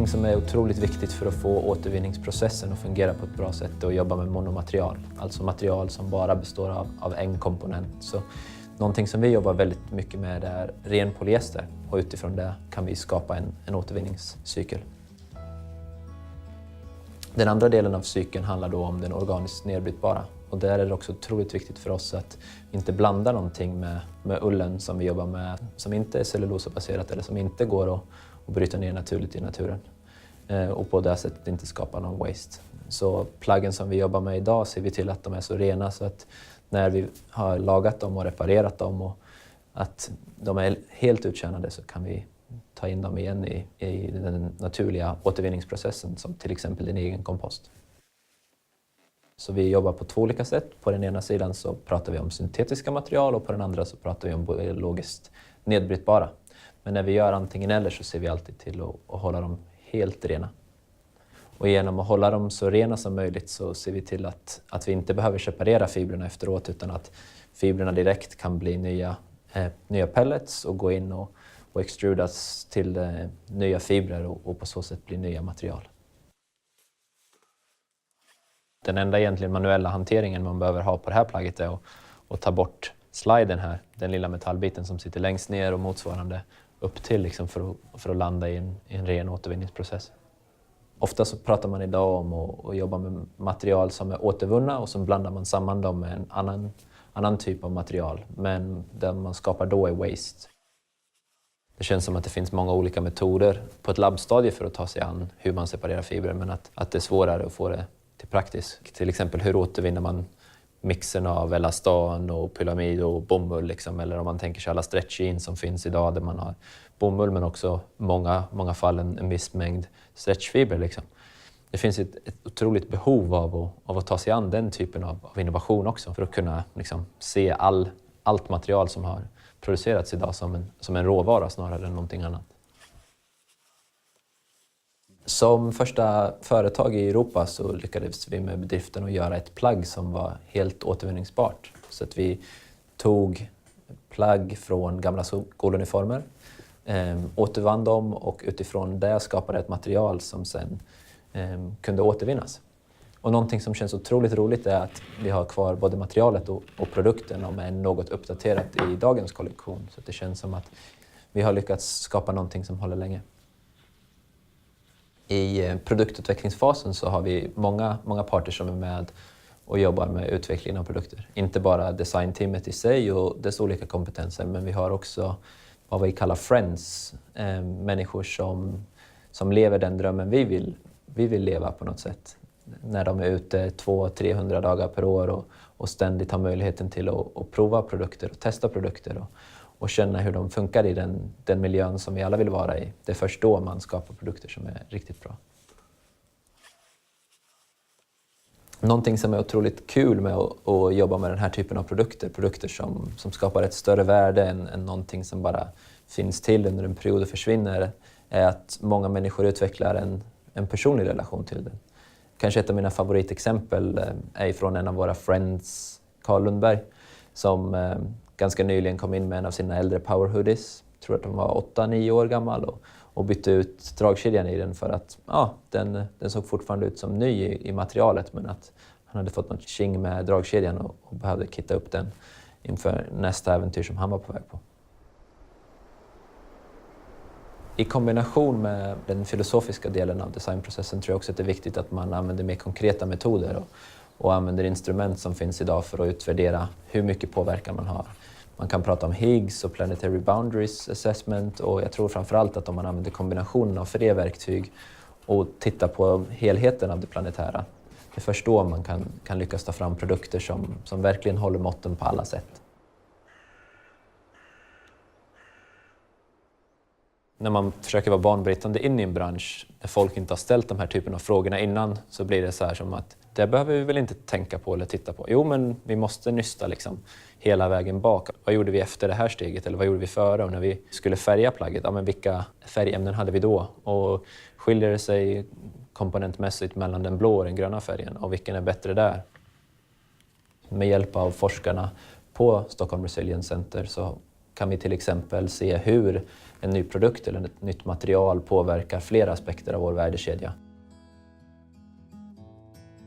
Någonting som är otroligt viktigt för att få återvinningsprocessen att fungera på ett bra sätt är att jobba med monomaterial. Alltså material som bara består av en komponent. Så någonting som vi jobbar väldigt mycket med är ren polyester och utifrån det kan vi skapa en återvinningscykel. Den andra delen av cykeln handlar då om den organiskt nedbrytbara. Och där är det också otroligt viktigt för oss att inte blanda någonting med ullen som vi jobbar med som inte är cellulosabaserat eller som inte går att bryta ner naturligt i naturen. Och på det sättet inte skapa någon waste. Så plaggen som vi jobbar med idag ser vi till att de är så rena så att när vi har lagat dem och reparerat dem och att de är helt uttjänade så kan vi ta in dem igen i den naturliga återvinningsprocessen som till exempel din egen kompost. Så vi jobbar på två olika sätt. På den ena sidan så pratar vi om syntetiska material och på den andra så pratar vi om biologiskt nedbrytbara. Men när vi gör antingen eller så ser vi alltid till att hålla dem helt rena. Och genom att hålla dem så rena som möjligt så ser vi till att vi inte behöver separera fibrerna efteråt utan att fibrerna direkt kan bli nya pellets och gå in och extrudas till nya fibrer och på så sätt bli nya material. Den enda egentligen manuella hanteringen man behöver ha på det här plagget är att ta bort sliden här, den lilla metallbiten som sitter längst ner och motsvarande upp till liksom för att landa i en ren återvinningsprocess. Ofta så pratar man idag om att jobba med material som är återvunna och så blandar man samman dem med en annan typ av material, men det man skapar då är waste. Det känns som att det finns många olika metoder på ett labbstadie för att ta sig an hur man separerar fibrer, men att det är svårare att få det till praktiskt. Till exempel hur återvinner man mixen av elastan och pyramid och bomull liksom, eller om man tänker sig alla stretch jeans som finns idag där man har bomull men också många fall en viss mängd stretchfiber liksom. Det finns ett otroligt behov av att ta sig an den typen av innovation också för att kunna liksom, se allt material som har producerats idag som en råvara snarare än någonting annat. Som första företag i Europa så lyckades vi med bedriften att göra ett plagg som var helt återvinningsbart. Så att vi tog plagg från gamla skoluniformer, återvann dem och utifrån det skapade ett material som sen kunde återvinnas. Och någonting som känns otroligt roligt är att vi har kvar både materialet och produkten och är något uppdaterat i dagens kollektion. Så att det känns som att vi har lyckats skapa någonting som håller länge. I produktutvecklingsfasen så har vi många parter som är med och jobbar med utvecklingen av produkter. Inte bara designteamet i sig och dess olika kompetenser, men vi har också vad vi kallar friends. Människor som lever den drömmen vi vill leva på något sätt. När de är ute 200-300 dagar per år och ständigt har möjligheten till att prova produkter och testa produkter och känna hur de funkar i den miljön som vi alla vill vara i. Det är först då man skapar produkter som är riktigt bra. Någonting som är otroligt kul med att jobba med den här typen av produkter som skapar ett större värde än någonting som bara finns till under en period och försvinner, är att många människor utvecklar en personlig relation till det. Kanske ett av mina favoritexempel är från en av våra friends, Carl Lundberg, som ganska nyligen kom in med en av sina äldre power hoodies. Jag tror att de var 8-9 år gammal och bytte ut dragkedjan i den för att den såg fortfarande ut som ny i materialet, men att han hade fått något tjing med dragkedjan och behövde kitta upp den inför nästa äventyr som han var på väg på. I kombination med den filosofiska delen av designprocessen tror jag också att det är viktigt att man använder mer konkreta metoder och använder instrument som finns idag för att utvärdera hur mycket påverkan man har. Man kan prata om Higgs och Planetary Boundaries Assessment, och jag tror framförallt att om man använder kombinationen av verktyg och tittar på helheten av det planetära, det är först då man kan lyckas ta fram produkter som verkligen håller måtten på alla sätt. När man försöker vara banbrytande in i en bransch där folk inte har ställt de här typen av frågorna innan, så blir det så här som att det behöver vi väl inte tänka på eller titta på. Jo, men vi måste nysta liksom hela vägen bak. Vad gjorde vi efter det här steget eller vad gjorde vi före? Och när vi skulle färga plagget, men vilka färgämnen hade vi då? Och skiljer det sig komponentmässigt mellan den blå och den gröna färgen? Och vilken är bättre där? Med hjälp av forskarna på Stockholm Resilience Center så kan vi till exempel se hur en ny produkt eller ett nytt material påverkar flera aspekter av vår värdekedja.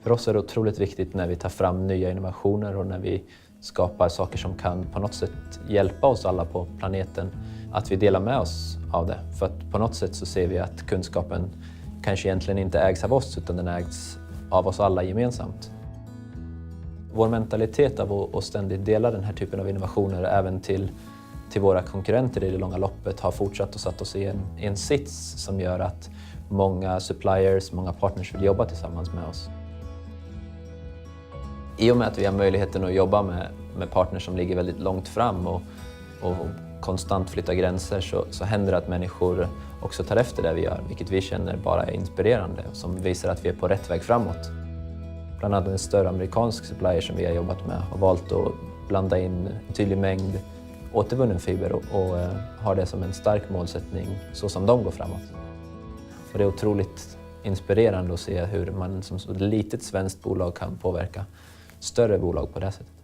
För oss är det otroligt viktigt när vi tar fram nya innovationer och när vi skapar saker som kan på något sätt hjälpa oss alla på planeten, att vi delar med oss av det. För att på något sätt så ser vi att kunskapen kanske egentligen inte ägs av oss utan den ägs av oss alla gemensamt. Vår mentalitet av att ständigt dela den här typen av innovationer även till våra konkurrenter i det långa loppet har fortsatt att sätta oss i en sits som gör att många suppliers, många partners vill jobba tillsammans med oss. I och med att vi har möjligheten att jobba med partners som ligger väldigt långt fram och konstant flyttar gränser så händer det att människor också tar efter det vi gör, vilket vi känner bara är inspirerande och som visar att vi är på rätt väg framåt. Bland annat en större amerikansk supplier som vi har jobbat med har valt att blanda in en tydlig mängd återvunnen fiber och har det som en stark målsättning så som de går framåt. Och det är otroligt inspirerande att se hur man som så litet svenskt bolag kan påverka större bolag på det sättet.